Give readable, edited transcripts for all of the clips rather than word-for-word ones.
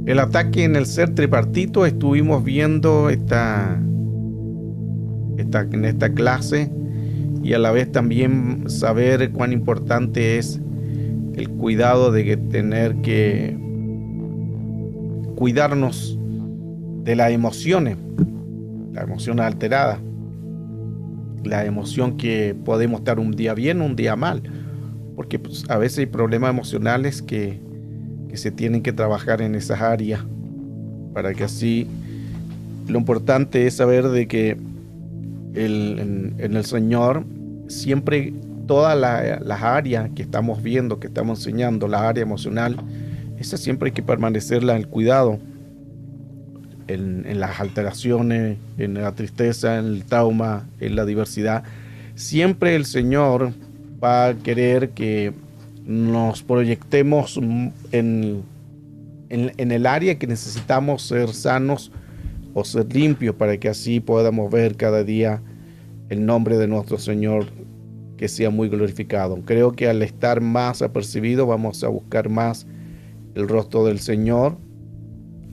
El ataque en el ser tripartito estuvimos viendo en esta clase, y a la vez también saber cuán importante es el cuidado de tener que cuidarnos de las emociones, la emoción alterada, la emoción que podemos estar un día bien, un día mal, porque pues, a veces hay problemas emocionales que se tienen que trabajar en esas áreas para que así. Lo importante es saber de que en el Señor siempre todas las áreas que estamos viendo, que estamos enseñando, la área emocional, esa siempre hay que permanecerla en el cuidado, en las alteraciones, en la tristeza, en el trauma, en la diversidad. Siempre el Señor va a querer que nos proyectemos en el área que necesitamos ser sanos o ser limpios, para que así podamos ver cada día el nombre de nuestro Señor que sea muy glorificado. Creo que al estar más apercibidos vamos a buscar más el rostro del Señor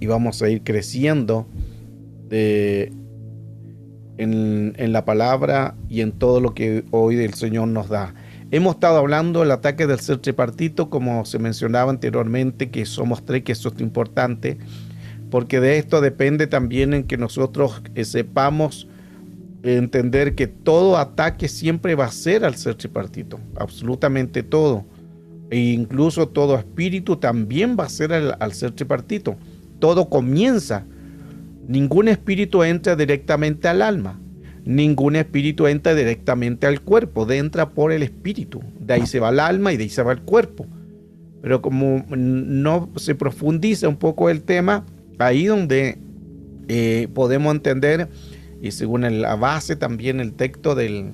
y vamos a ir creciendo en la palabra y en todo lo que hoy el Señor nos da. Hemos estado hablando del ataque del ser tripartito, como se mencionaba anteriormente, que somos tres, que eso es importante, porque de esto depende también en que nosotros sepamos entender que todo ataque siempre va a ser al ser tripartito, absolutamente todo, e incluso todo espíritu también va a ser al ser tripartito. Todo comienza, ningún espíritu entra directamente al alma, ningún espíritu entra directamente al cuerpo, entra por el espíritu, de ahí se va el alma y de ahí se va el cuerpo. Pero como no se profundiza un poco el tema, ahí donde podemos entender, y según la base también el texto de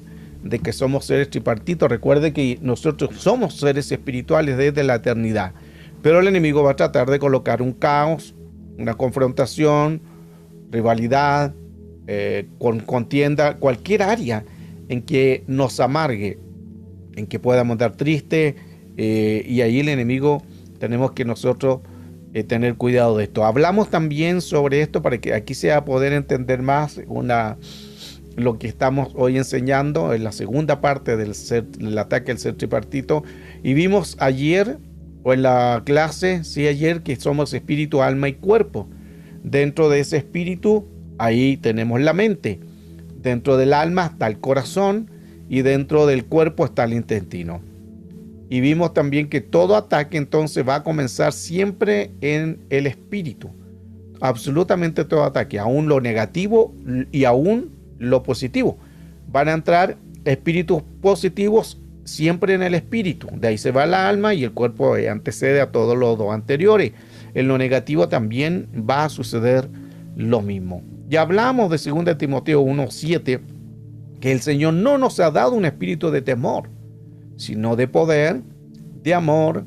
que somos seres tripartitos. Recuerde que nosotros somos seres espirituales desde la eternidad, pero el enemigo va a tratar de colocar un caos, una confrontación, rivalidad, con contienda, cualquier área en que nos amargue, en que podamos andar triste, y ahí el enemigo tenemos que nosotros tener cuidado de esto. Hablamos también sobre esto para que aquí se va a poder entender más lo que estamos hoy enseñando en la segunda parte del ataque al ser tripartito. Y vimos ayer, o en la clase, sí, ayer, que somos espíritu, alma y cuerpo. Dentro de ese espíritu, ahí tenemos la mente. Dentro del alma está el corazón y dentro del cuerpo está el intestino. Y vimos también que todo ataque entonces va a comenzar siempre en el espíritu. Absolutamente todo ataque, aún lo negativo y aún lo positivo. Van a entrar espíritus positivos siempre en el espíritu. De ahí se va la alma y el cuerpo antecede a todos los dos anteriores. En lo negativo también va a suceder lo mismo. Ya hablamos de 2 Timoteo 1:7, que el Señor no nos ha dado un espíritu de temor, sino de poder, de amor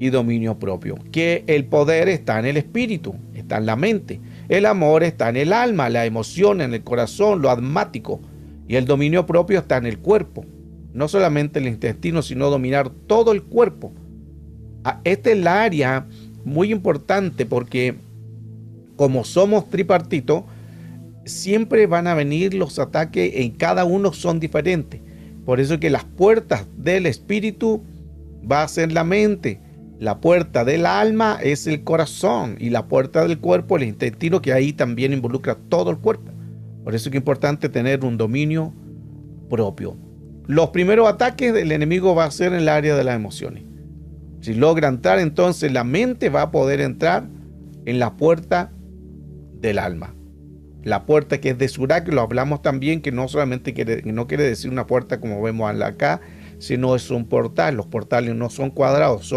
y dominio propio. Que el poder está en el espíritu, está en la mente. El amor está en el alma, la emoción, en el corazón, lo almático. Y el dominio propio está en el cuerpo. No solamente el intestino, sino dominar todo el cuerpo. Esta es la área muy importante, porque como somos tripartito, siempre van a venir los ataques, en cada uno son diferentes. Por eso que las puertas del espíritu va a ser la mente, la puerta del alma es el corazón y la puerta del cuerpo el intestino, que ahí también involucra todo el cuerpo. Por eso es que es importante tener un dominio propio. Los primeros ataques del enemigo va a ser en el área de las emociones. Si logra entrar, entonces la mente va a poder entrar en la puerta del alma. La puerta que es de Surá, que lo hablamos también, que no solamente no quiere decir una puerta como vemos acá, sino es un portal. Los portales no son cuadrados,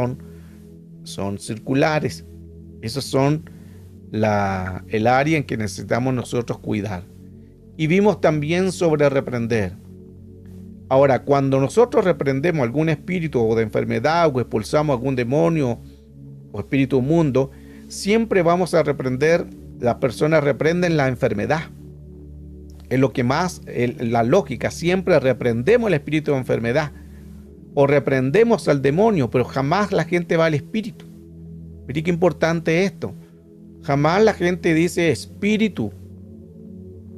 son circulares. Esos son el área en que necesitamos nosotros cuidar. Y vimos también sobre reprender. Ahora, cuando nosotros reprendemos algún espíritu o de enfermedad, o expulsamos algún demonio o espíritu inmundo, siempre vamos a reprender. Las personas reprenden la enfermedad. Es lo que más, la lógica, siempre reprendemos el espíritu de enfermedad. O reprendemos al demonio, pero jamás la gente va al espíritu. Mire qué importante esto. Jamás la gente dice espíritu,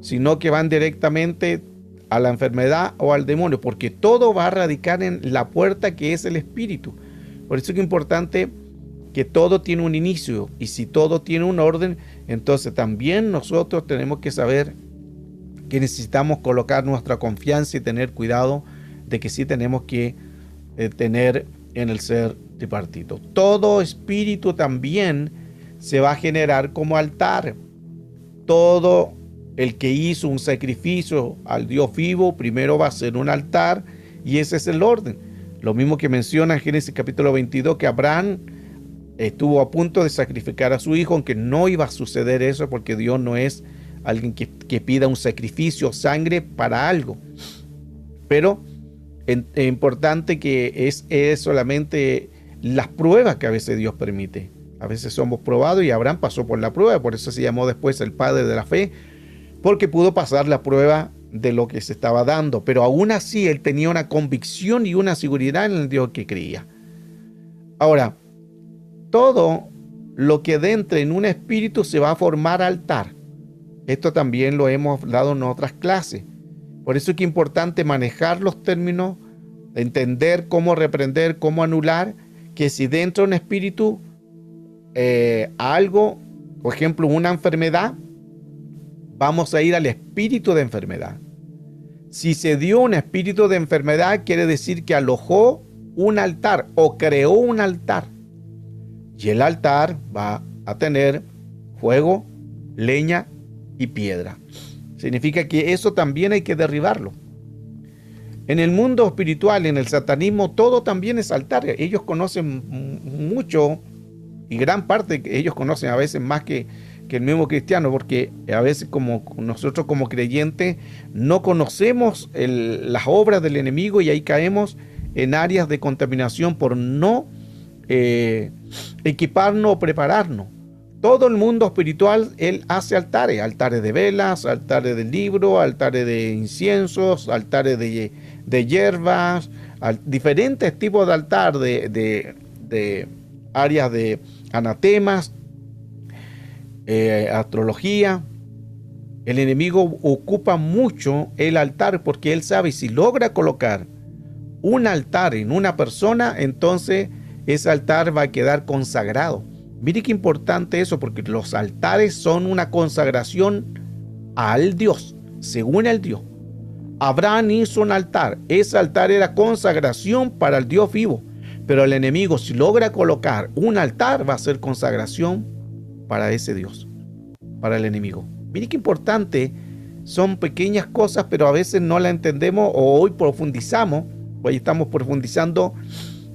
sino que van directamente a la enfermedad o al demonio, porque todo va a radicar en la puerta que es el espíritu. Por eso es importante que todo tiene un inicio, y si todo tiene un orden, entonces también nosotros tenemos que saber que necesitamos colocar nuestra confianza y tener cuidado de que sí tenemos que tener en el ser tripartito. Todo espíritu también se va a generar como altar. Todo el que hizo un sacrificio al Dios vivo, primero va a ser un altar, y ese es el orden. Lo mismo que menciona en Génesis capítulo 22, que Abraham estuvo a punto de sacrificar a su hijo, aunque no iba a suceder eso, porque Dios no es alguien que pida un sacrificio, sangre para algo. Pero es importante que es solamente las pruebas que a veces Dios permite. A veces somos probados, y Abraham pasó por la prueba, por eso se llamó después el padre de la fe, porque pudo pasar la prueba de lo que se estaba dando. Pero aún así él tenía una convicción y una seguridad en el Dios que creía. Ahora, todo lo que entre en un espíritu se va a formar altar. Esto también lo hemos hablado en otras clases. Por eso es que es importante manejar los términos, entender cómo reprender, cómo anular, que si dentro de un espíritu algo, por ejemplo, una enfermedad, vamos a ir al espíritu de enfermedad. Si se dio un espíritu de enfermedad, quiere decir que alojó un altar o creó un altar. Y el altar va a tener fuego, leña y piedra. Significa que eso también hay que derribarlo. En el mundo espiritual, en el satanismo, todo también es altar. Ellos conocen mucho, y gran parte de ellos conocen a veces más que el mismo cristiano, porque a veces como nosotros como creyentes no conocemos las obras del enemigo, y ahí caemos en áreas de contaminación por no equiparnos o prepararnos. Todo el mundo espiritual, él hace altares, altares de velas, altares de libro, altares de inciensos, altares de hierbas, diferentes tipos de altar, de áreas de anatemas, astrología. El enemigo ocupa mucho el altar, porque él sabe, si logra colocar un altar en una persona, entonces ese altar va a quedar consagrado. Mire qué importante eso, porque los altares son una consagración al Dios, según el Dios. Abraham hizo un altar, ese altar era consagración para el Dios vivo, pero el enemigo, si logra colocar un altar, va a ser consagración para ese Dios, para el enemigo. Mire qué importante, son pequeñas cosas, pero a veces no la entendemos, o hoy profundizamos, hoy estamos profundizando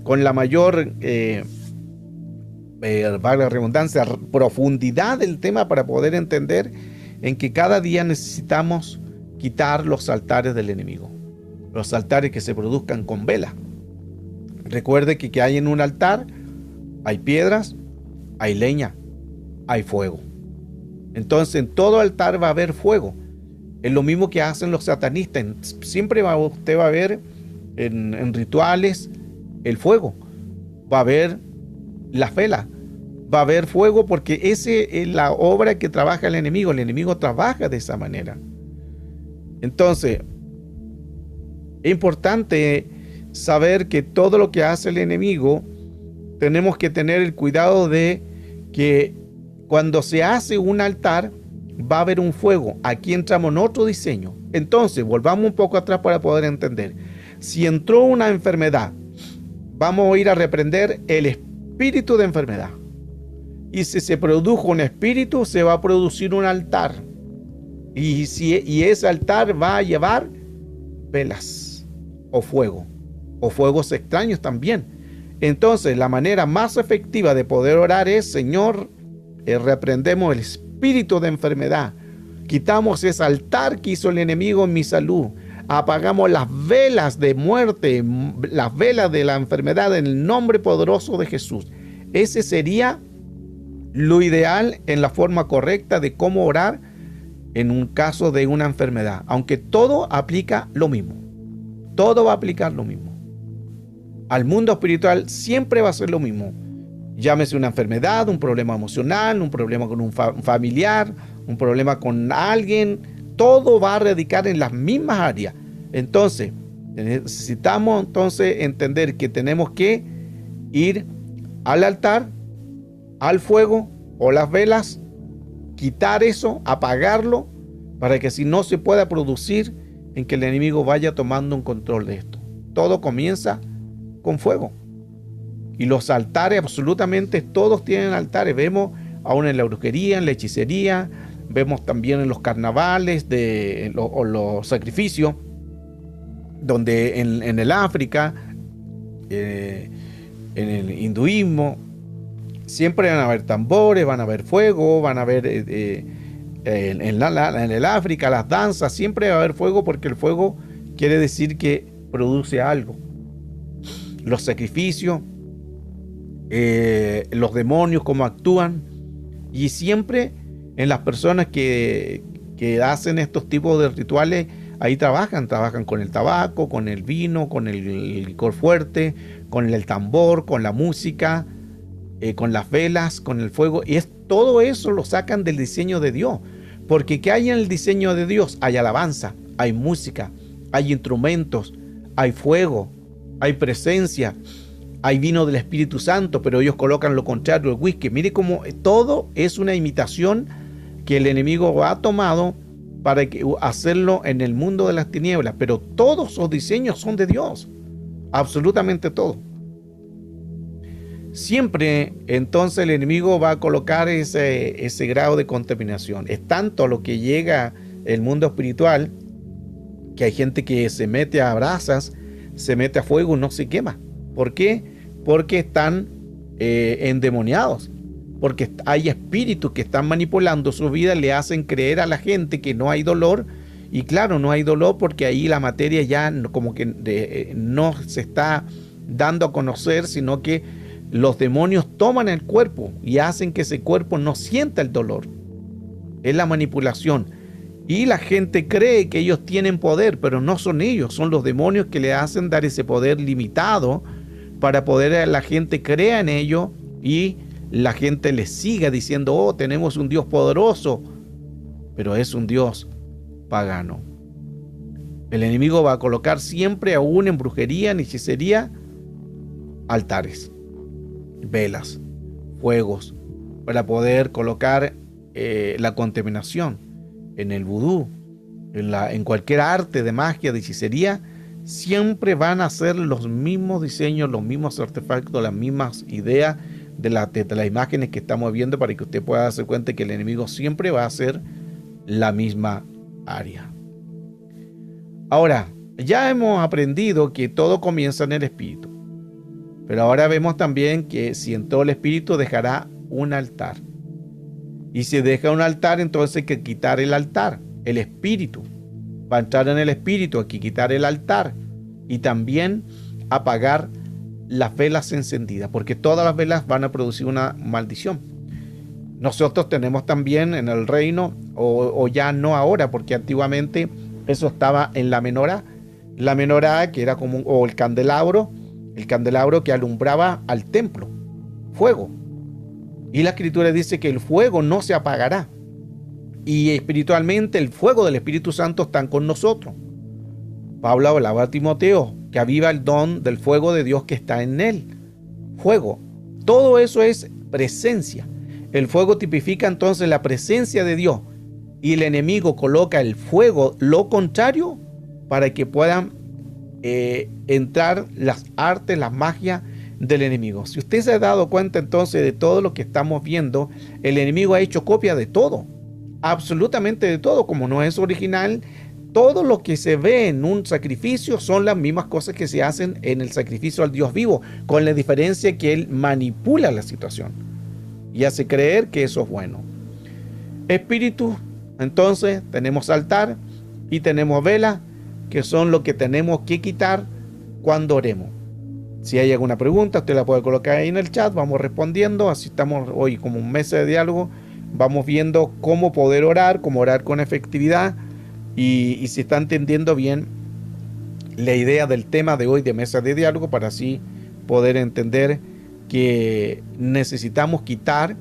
con la mayor valga la redundancia, profundidad del tema, para poder entender en que cada día necesitamos quitar los altares del enemigo, los altares que se produzcan con vela. Recuerde que hay en un altar, hay piedras, hay leña, hay fuego. Entonces en todo altar va a haber fuego. Es lo mismo que hacen los satanistas. Siempre usted va a ver en rituales el fuego. Va a haber las velas. Va a haber fuego, porque esa es la obra que trabaja el enemigo. El enemigo trabaja de esa manera. Entonces, es importante saber que todo lo que hace el enemigo, tenemos que tener el cuidado de que cuando se hace un altar, va a haber un fuego. Aquí entramos en otro diseño. Entonces, volvamos un poco atrás para poder entender. Si entró una enfermedad, vamos a ir a reprender el espíritu de enfermedad. Y si se produjo un espíritu, se va a producir un altar. Y ese altar va a llevar velas o fuegos extraños también. Entonces, la manera más efectiva de poder orar es: Señor, reprendemos el espíritu de enfermedad. Quitamos ese altar que hizo el enemigo en mi salud. Apagamos las velas de muerte, las velas de la enfermedad, en el nombre poderoso de Jesús. Ese sería lo ideal en la forma correcta de cómo orar en un caso de una enfermedad. Aunque todo aplica lo mismo. Todo va a aplicar lo mismo. Al mundo espiritual siempre va a ser lo mismo. Llámese una enfermedad, un problema emocional, un problema con un familiar, un problema con alguien, todo va a radicar en las mismas áreas. Entonces, necesitamos entonces entender que tenemos que ir al altar, al fuego o las velas, quitar eso, apagarlo, para que así no se pueda producir en que el enemigo vaya tomando un control de esto. Todo comienza con fuego. Y los altares, absolutamente todos tienen altares. Vemos aún en la brujería, en la hechicería, vemos también en los carnavales o los sacrificios, donde en el África, en el hinduismo, siempre van a haber tambores, van a haber fuego, van a haber en el África, las danzas, siempre va a haber fuego, porque el fuego quiere decir que produce algo. Los sacrificios, los demonios, cómo actúan, y siempre en las personas que hacen estos tipos de rituales, ahí trabajan con el tabaco, con el vino, con el licor fuerte, con el tambor, con la música, con las velas, con el fuego, y todo eso lo sacan del diseño de Dios, porque ¿qué hay en el diseño de Dios? Hay alabanza, hay música, hay instrumentos, hay fuego, hay presencia, hay vino del Espíritu Santo, pero ellos colocan lo contrario, el whisky. Mire cómo todo es una imitación que el enemigo ha tomado para hacerlo en el mundo de las tinieblas, pero todos los diseños son de Dios, absolutamente todo. Siempre entonces el enemigo va a colocar ese grado de contaminación. Es tanto lo que llega el mundo espiritual, que hay gente que se mete a brasas, se mete a fuego y no se quema. ¿Por qué? Porque están endemoniados, porque hay espíritus que están manipulando su vida, le hacen creer a la gente que no hay dolor. Y claro, no hay dolor porque ahí la materia ya como que no se está dando a conocer, sino que los demonios toman el cuerpo y hacen que ese cuerpo no sienta el dolor. Es la manipulación. Y la gente cree que ellos tienen poder, pero no son ellos, son los demonios que le hacen dar ese poder limitado para poder la gente crea en ello y la gente le siga diciendo, oh, tenemos un Dios poderoso, pero es un Dios pagano. El enemigo va a colocar siempre, aún en brujería, en hechicería, altares, velas, fuegos, para poder colocar la contaminación. En el vudú, en cualquier arte de magia, de hechicería, siempre van a ser los mismos diseños, los mismos artefactos, las mismas ideas de las imágenes que estamos viendo, para que usted pueda darse cuenta que el enemigo siempre va a ser la misma área. Ahora, ya hemos aprendido que todo comienza en el espíritu, pero ahora vemos también que si entró el espíritu, dejará un altar. Y si deja un altar, entonces hay que quitar el altar, el espíritu. Va a entrar en el espíritu, hay que quitar el altar y también apagar las velas encendidas, porque todas las velas van a producir una maldición. Nosotros tenemos también en el reino, o ya no ahora, porque antiguamente eso estaba en la menorá que era como o el candelabro que alumbraba al templo, fuego. Y la escritura dice que el fuego no se apagará. Y espiritualmente el fuego del Espíritu Santo está con nosotros. Pablo hablaba a Timoteo que aviva el don del fuego de Dios que está en él. Fuego. Todo eso es presencia. El fuego tipifica entonces la presencia de Dios. Y el enemigo coloca el fuego, lo contrario, para que puedan entrar las artes, las magias del enemigo. Si usted se ha dado cuenta entonces de todo lo que estamos viendo, el enemigo ha hecho copia de todo, absolutamente de todo. Como no es original, todo lo que se ve en un sacrificio son las mismas cosas que se hacen en el sacrificio al Dios vivo, con la diferencia que él manipula la situación y hace creer que eso es bueno. Espíritu, entonces tenemos altar y tenemos vela, que son lo que tenemos que quitar cuando oremos. Si hay alguna pregunta, usted la puede colocar ahí en el chat, vamos respondiendo. Así estamos hoy como un mes de diálogo, vamos viendo cómo poder orar, cómo orar con efectividad, y si está entendiendo bien la idea del tema de hoy de mesa de diálogo, para así poder entender que necesitamos quitar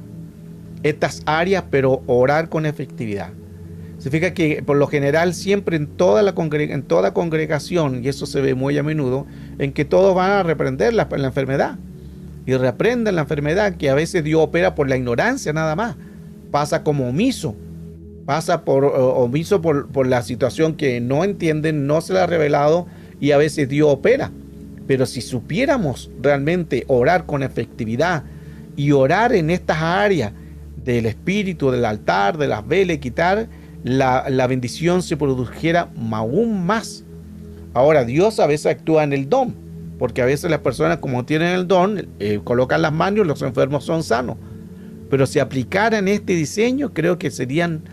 estas áreas, pero orar con efectividad. Se fija que por lo general siempre en toda congregación, y eso se ve muy a menudo, en que todos van a reprender la enfermedad. Y reprenden la enfermedad, que a veces Dios opera por la ignorancia nada más. Pasa como omiso. Pasa por omiso por la situación que no entienden, no se la ha revelado, y a veces Dios opera. Pero si supiéramos realmente orar con efectividad y orar en estas áreas del espíritu, del altar, de las velas, quitar la bendición se produjera aún más. Ahora, Dios a veces actúa en el don, porque a veces las personas, como tienen el don, colocan las manos y los enfermos son sanos. Pero si aplicaran este diseño, creo que serían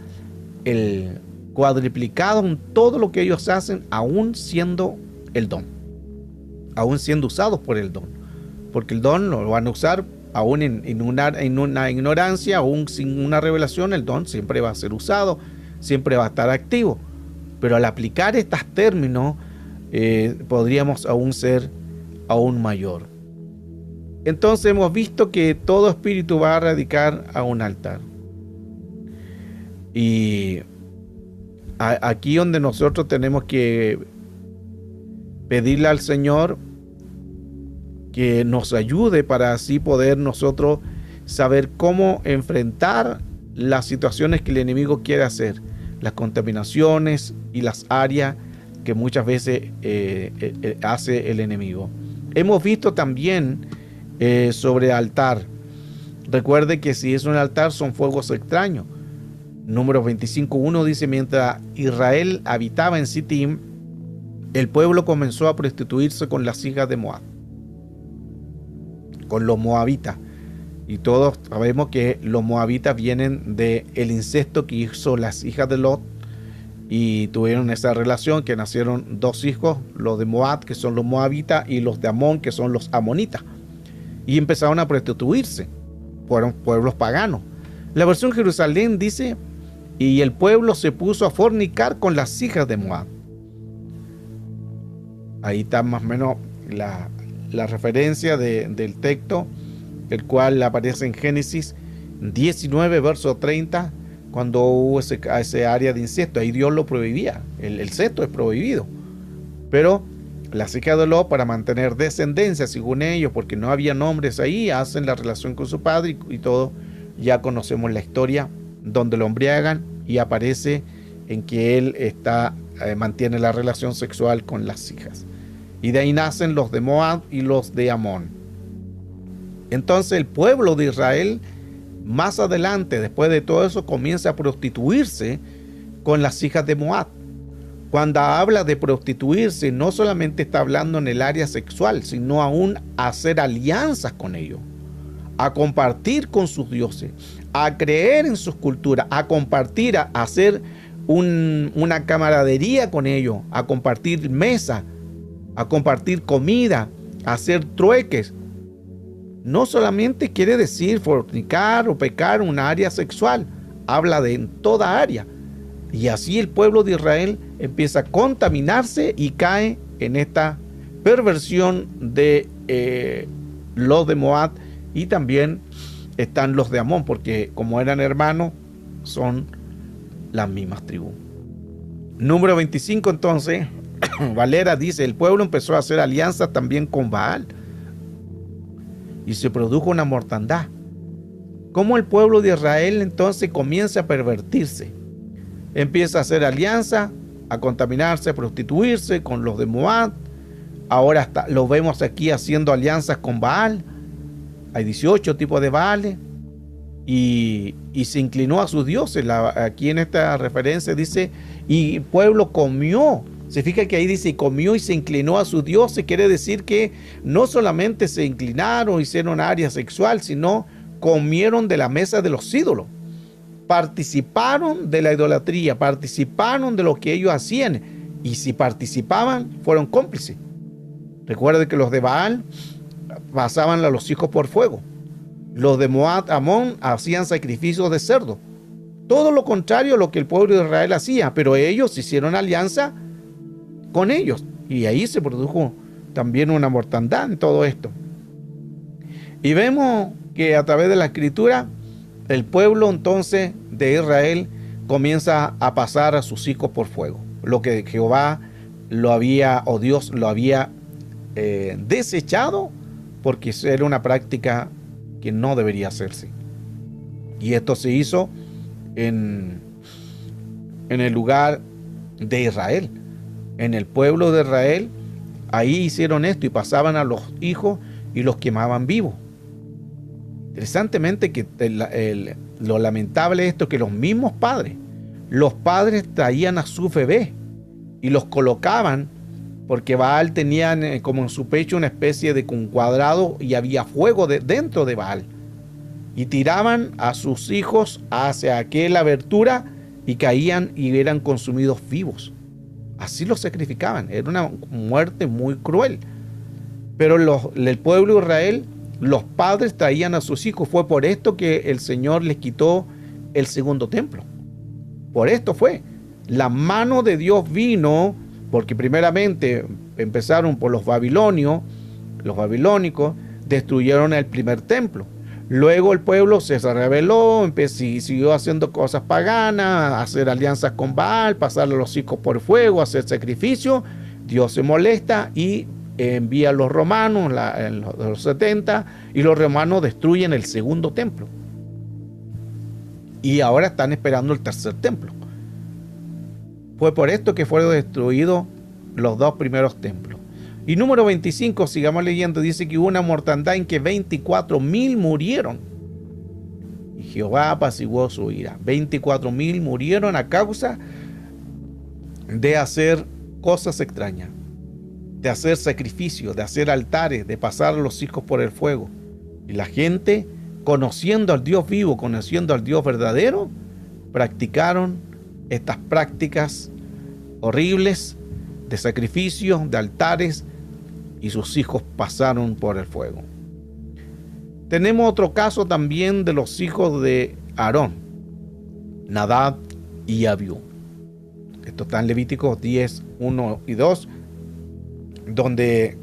el cuadriplicado en todo lo que ellos hacen, aún siendo el don, aún siendo usados por el don, porque el don lo van a usar aún en una ignorancia, aún sin una revelación. El don siempre va a ser usado, siempre va a estar activo, pero al aplicar estos términos podríamos aún ser aún mayor. Entonces hemos visto que todo espíritu va a radicar a un altar, y aquí donde nosotros tenemos que pedirle al Señor que nos ayude para así poder nosotros saber cómo enfrentar las situaciones que el enemigo quiere hacer, las contaminaciones y las áreas que muchas veces hace el enemigo. Hemos visto también sobre altar. Recuerde que si es un altar son fuegos extraños. Números 25:1 dice: mientras Israel habitaba en Sittim, el pueblo comenzó a prostituirse con las hijas de Moab, con los moabitas. Y todos sabemos que los moabitas vienen del incesto que hizo las hijas de Lot, y tuvieron esa relación que nacieron dos hijos, los de Moab, que son los moabitas, y los de Amón, que son los amonitas. Y empezaron a prostituirse. Fueron pueblos paganos. La versión Jerusalén dice: y el pueblo se puso a fornicar con las hijas de Moab. Ahí está más o menos la referencia del texto, el cual aparece en Génesis 19, verso 30, cuando hubo ese área de incesto. Ahí Dios lo prohibía, el incesto es prohibido. Pero las hijas de Lot, para mantener descendencia, según ellos, porque no había nombres ahí, hacen la relación con su padre, y todo, ya conocemos la historia, donde lo embriagan y aparece en que él mantiene la relación sexual con las hijas. Y de ahí nacen los de Moab y los de Amón. Entonces el pueblo de Israel, más adelante, después de todo eso, comienza a prostituirse con las hijas de Moab. Cuando habla de prostituirse, no solamente está hablando en el área sexual, sino aún hacer alianzas con ellos, a compartir con sus dioses, a creer en sus culturas, a compartir, a hacer una camaradería con ellos, a compartir mesa, a compartir comida, a hacer trueques. No solamente quiere decir fornicar o pecar en una área sexual, habla de en toda área. Y así el pueblo de Israel empieza a contaminarse y cae en esta perversión de los de Moab, y también están los de Amón, porque como eran hermanos, son las mismas tribus. Número 25, entonces, Valera dice: el pueblo empezó a hacer alianzas también con Baal, y se produjo una mortandad. ¿Cómo el pueblo de Israel entonces comienza a pervertirse? Empieza a hacer alianza, a contaminarse, a prostituirse con los de Moab. Ahora lo vemos aquí haciendo alianzas con Baal. Hay 18 tipos de Baales, y se inclinó a sus dioses. Aquí en esta referencia dice: y el pueblo comió. Se fija que ahí dice: comió y se inclinó a sus dioses. Quiere decir que no solamente se inclinaron, hicieron área sexual, sino comieron de la mesa de los ídolos. Participaron de la idolatría, participaron de lo que ellos hacían, y si participaban, fueron cómplices. Recuerde que los de Baal pasaban a los hijos por fuego. Los de Moab, Amón, hacían sacrificios de cerdo. Todo lo contrario a lo que el pueblo de Israel hacía, pero ellos hicieron alianza con ellos, y ahí se produjo también una mortandad en todo esto. Y vemos que a través de la escritura, el pueblo entonces de Israel comienza a pasar a sus hijos por fuego. Lo que Jehová lo había, o Dios lo había desechado, porque era una práctica que no debería hacerse. Y esto se hizo en el lugar de Israel, en el pueblo de Israel. Ahí hicieron esto y pasaban a los hijos y los quemaban vivos. Interesantemente, que lo lamentable de esto es que los padres traían a sus bebés y los colocaban, porque Baal tenía como en su pecho una especie de un cuadrado y había fuego dentro de Baal, y tiraban a sus hijos hacia aquella abertura y caían y eran consumidos vivos. Así los sacrificaban. Era una muerte muy cruel. Pero el pueblo de Israel, los padres traían a sus hijos. Fue por esto que el Señor les quitó el segundo templo. Por esto fue. La mano de Dios vino, porque primeramente empezaron por los babilónicos, destruyeron el primer templo. Luego el pueblo se rebeló, siguió haciendo cosas paganas, hacer alianzas con Baal, pasar a los hijos por fuego, hacer sacrificio. Dios se molesta y envía a los romanos en los 70, y los romanos destruyen el segundo templo. Y ahora están esperando el tercer templo. Fue por esto que fueron destruidos los dos primeros templos. Y número 25, sigamos leyendo, dice que hubo una mortandad en que 24,000 murieron. Y Jehová apaciguó su ira. 24,000 murieron a causa de hacer cosas extrañas, de hacer sacrificios, de hacer altares, de pasar a los hijos por el fuego. Y la gente, conociendo al Dios vivo, conociendo al Dios verdadero, practicaron estas prácticas horribles de sacrificios, de altares, y sus hijos pasaron por el fuego. Tenemos otro caso también de los hijos de Aarón, Nadab y Abiú. Esto está en Levíticos 10, 1 y 2, donde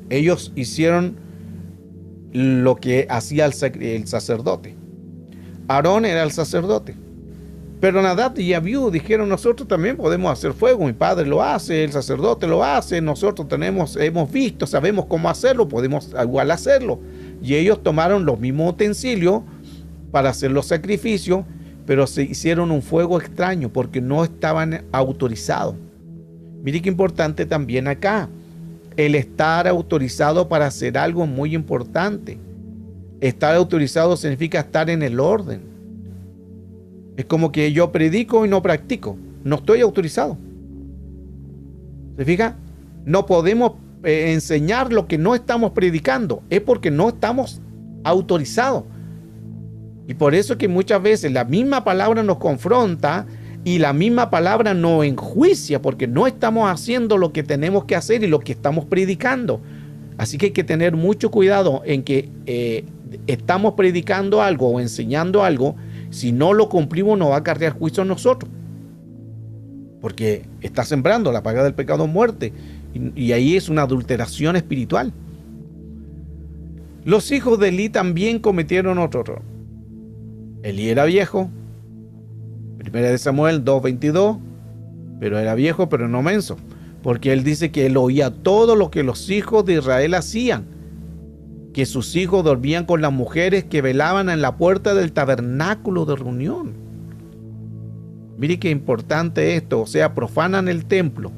ellos hicieron lo que hacía el sacerdote. Aarón era el sacerdote, pero Nadab y Abiú dijeron: nosotros también podemos hacer fuego, mi padre lo hace, el sacerdote lo hace, nosotros hemos visto, sabemos cómo hacerlo, podemos igual hacerlo. Y ellos tomaron los mismos utensilios para hacer los sacrificios, pero se hicieron un fuego extraño porque no estaban autorizados. Mire qué importante también acá, el estar autorizado para hacer algo muy importante. Estar autorizado significa estar en el orden. Es como que yo predico y no practico. No estoy autorizado. ¿Se fija? No podemos enseñar lo que no estamos predicando. Es porque no estamos autorizados. Y por eso que muchas veces la misma palabra nos confronta y la misma palabra nos enjuicia, porque no estamos haciendo lo que tenemos que hacer y lo que estamos predicando. Así que hay que tener mucho cuidado en que estamos predicando algo o enseñando algo. Si no lo cumplimos, nos va a acarrear juicio a nosotros, porque está sembrando. La paga del pecado es muerte, y ahí es una adulteración espiritual. Los hijos de Elí también cometieron otro error. Elí era viejo, 1 de Samuel 2:22, pero era viejo, pero no menso, porque él dice que él oía todo lo que los hijos de Israel hacían, que sus hijos dormían con las mujeres que velaban en la puerta del tabernáculo de reunión. Mire qué importante esto, o sea, profanan el templo,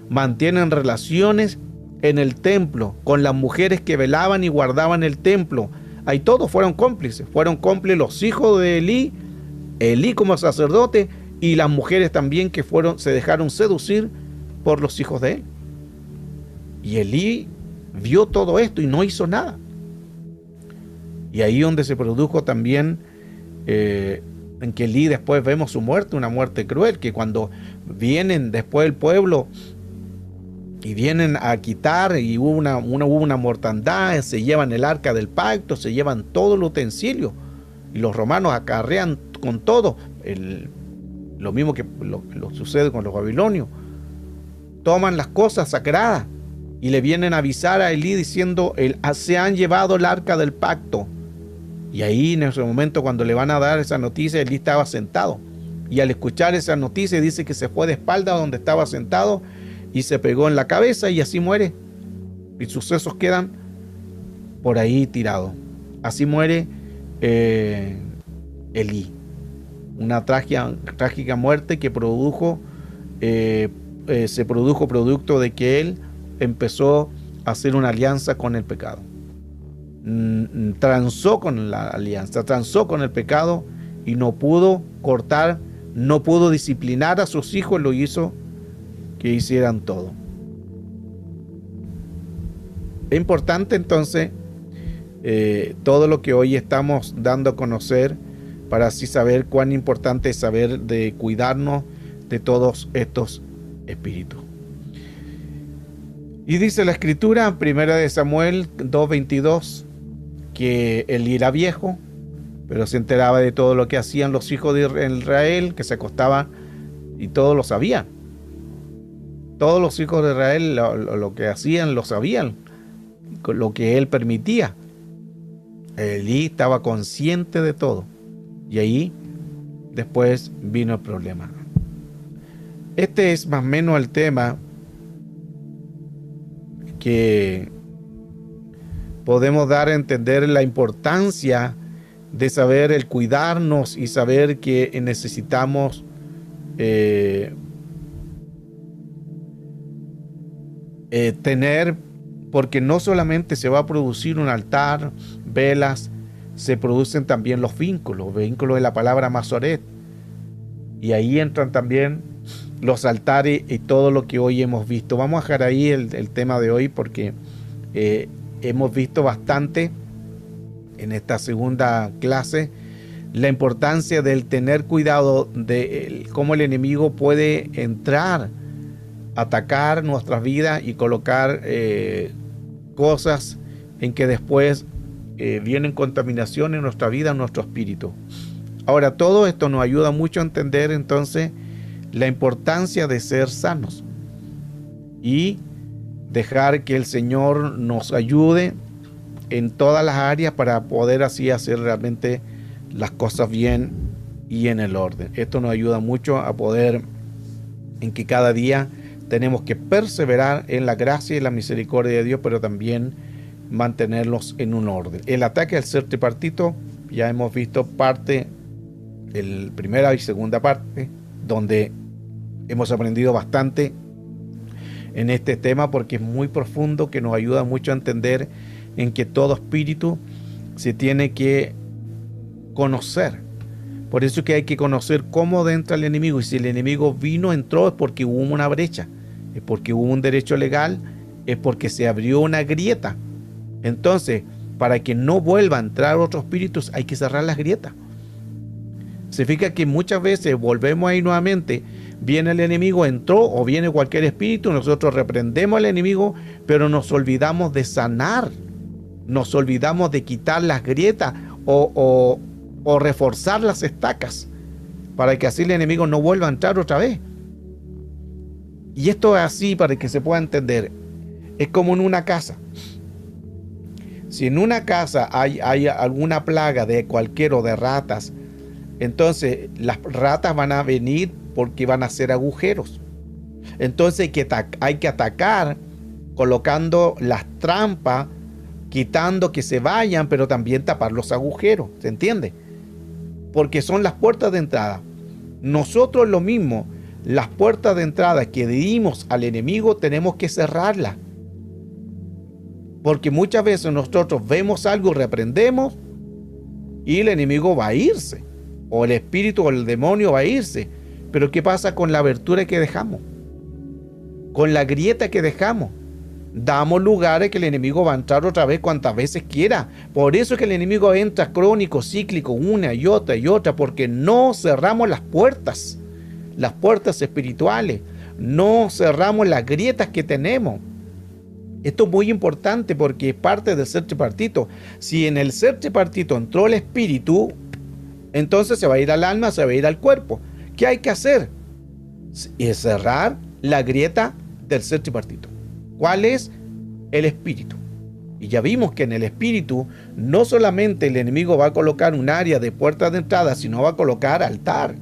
mantienen relaciones en el templo con las mujeres que velaban y guardaban el templo. Ahí todos fueron cómplices los hijos de Elí como sacerdote, y las mujeres también que se dejaron seducir por los hijos de él. Y Elí vio todo esto y no hizo nada. Y ahí donde se produjo también, en que Elí después vemos su muerte, una muerte cruel, que cuando vienen después el pueblo y vienen a quitar, y hubo una mortandad, se llevan el arca del pacto, se llevan todo el utensilio, y los romanos acarrean con todo, lo mismo que lo sucede con los babilonios, toman las cosas sagradas y le vienen a avisar a Elí diciendo, se han llevado el arca del pacto. Y ahí en ese momento cuando le van a dar esa noticia, Elí estaba sentado. Y al escuchar esa noticia dice que se fue de espalda donde estaba sentado y se pegó en la cabeza y así muere. Y sus sesos quedan por ahí tirados. Así muere Elí. Una trágica muerte que se produjo producto de que él empezó a hacer una alianza con el pecado. Transó con la alianza, transó con el pecado y no pudo cortar, no pudo disciplinar a sus hijos, lo hizo que hicieran todo. Es importante entonces todo lo que hoy estamos dando a conocer para así saber cuán importante es saber de cuidarnos de todos estos espíritus. Y dice la escritura, 1 Samuel 2:22, que Elí era viejo, pero se enteraba de todo lo que hacían los hijos de Israel, que se acostaban y todos lo sabían. Todos los hijos de Israel lo que hacían lo sabían, lo que él permitía. Elí estaba consciente de todo. Y ahí después vino el problema. Este es más o menos el tema que podemos dar a entender la importancia de saber el cuidarnos y saber que necesitamos tener, porque no solamente se va a producir un altar, velas, se producen también los vínculos de la palabra masoret, y ahí entran también los altares y todo lo que hoy hemos visto. Vamos a dejar ahí el tema de hoy porque hemos visto bastante en esta segunda clase la importancia del tener cuidado de cómo el enemigo puede entrar, atacar nuestras vidas y colocar cosas en que después vienen contaminación en nuestra vida, en nuestro espíritu. Ahora, todo esto nos ayuda mucho a entender entonces la importancia de ser sanos y dejar que el Señor nos ayude en todas las áreas para poder así hacer realmente las cosas bien y en el orden. Esto nos ayuda mucho a poder, en que cada día tenemos que perseverar en la gracia y la misericordia de Dios, pero también mantenerlos en un orden. El ataque al ser tripartito, ya hemos visto parte, primera y segunda parte, donde hemos aprendido bastante en este tema porque es muy profundo, que nos ayuda mucho a entender en que todo espíritu se tiene que conocer. Por eso es que hay que conocer cómo entra el enemigo, y si el enemigo entró es porque hubo una brecha, es porque hubo un derecho legal, es porque se abrió una grieta. Entonces, para que no vuelva a entrar otros espíritus, hay que cerrar las grietas. Se fija que muchas veces volvemos ahí nuevamente, viene el enemigo, entró, o viene cualquier espíritu, nosotros reprendemos al enemigo, pero nos olvidamos de sanar, nos olvidamos de quitar las grietas o reforzar las estacas, para que así el enemigo no vuelva a entrar otra vez. Y esto es así para que se pueda entender. Es como en una casa. Si en una casa hay alguna plaga de cualquiera o de ratas, entonces las ratas van a venir porque van a hacer agujeros. Entonces hay que atacar colocando las trampas, quitando que se vayan, pero también tapar los agujeros. ¿Se entiende? Porque son las puertas de entrada. Nosotros lo mismo, las puertas de entrada que dimos al enemigo tenemos que cerrarlas. Porque muchas veces nosotros vemos algo, reprendemos y el enemigo va a irse. O el espíritu o el demonio va a irse. Pero ¿qué pasa con la abertura que dejamos? Con la grieta que dejamos. Damos lugar a que el enemigo va a entrar otra vez cuantas veces quiera. Por eso es que el enemigo entra crónico, cíclico, una y otra, porque no cerramos las puertas espirituales. No cerramos las grietas que tenemos. Esto es muy importante porque es parte del ser tripartito. Si en el ser tripartito entró el espíritu, entonces se va a ir al alma, se va a ir al cuerpo. ¿Qué hay que hacer? Es cerrar la grieta del ser tripartito. ¿Cuál es? el espíritu. Y ya vimos que en el espíritu no solamente el enemigo va a colocar un área de puerta de entrada, sino va a colocar altar.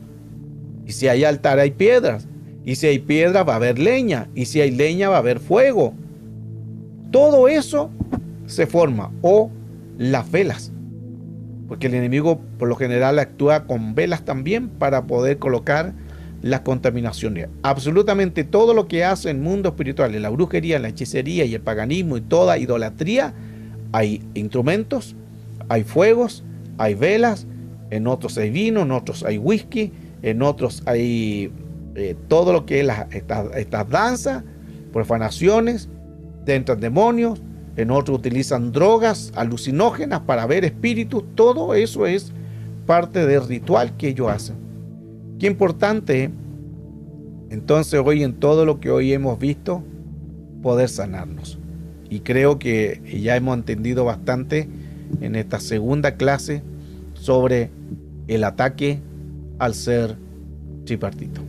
Y si hay altar hay piedras. Y si hay piedras va a haber leña. Y si hay leña va a haber fuego. Todo eso se forma. O las velas. Porque el enemigo por lo general actúa con velas también para poder colocar las contaminaciones. Absolutamente todo lo que hace el mundo espiritual, en la brujería, la hechicería y el paganismo y toda idolatría, hay instrumentos, hay fuegos, hay velas, en otros hay vino, en otros hay whisky, en otros hay todo lo que es estas danzas, profanaciones, te entran demonios, en otros utilizan drogas alucinógenas para ver espíritus. Todo eso es parte del ritual que ellos hacen. Qué importante, entonces, hoy en todo lo que hoy hemos visto, poder sanarnos. Y creo que ya hemos entendido bastante en esta segunda clase sobre el ataque al ser tripartito.